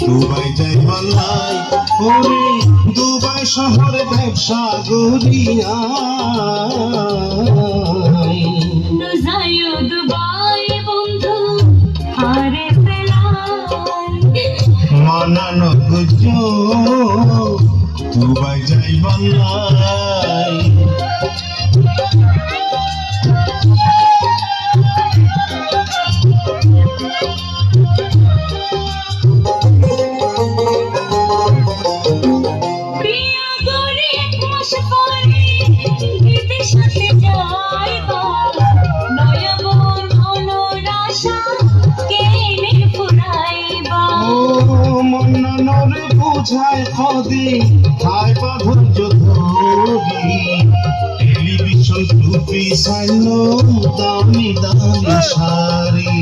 Dubai যাই বলাই ওরে দুবাই শহরে ব্যবসা গড়িয়া যাইও দুবাই বন্ধু আরে পেলাই মানানো গুজো দুবাই যাই বলাই মন্নরে বুঝায় খদি হায় বাঁধন ধরি টেলিভিশন টুপি সাইল দামি দামি শাড়ি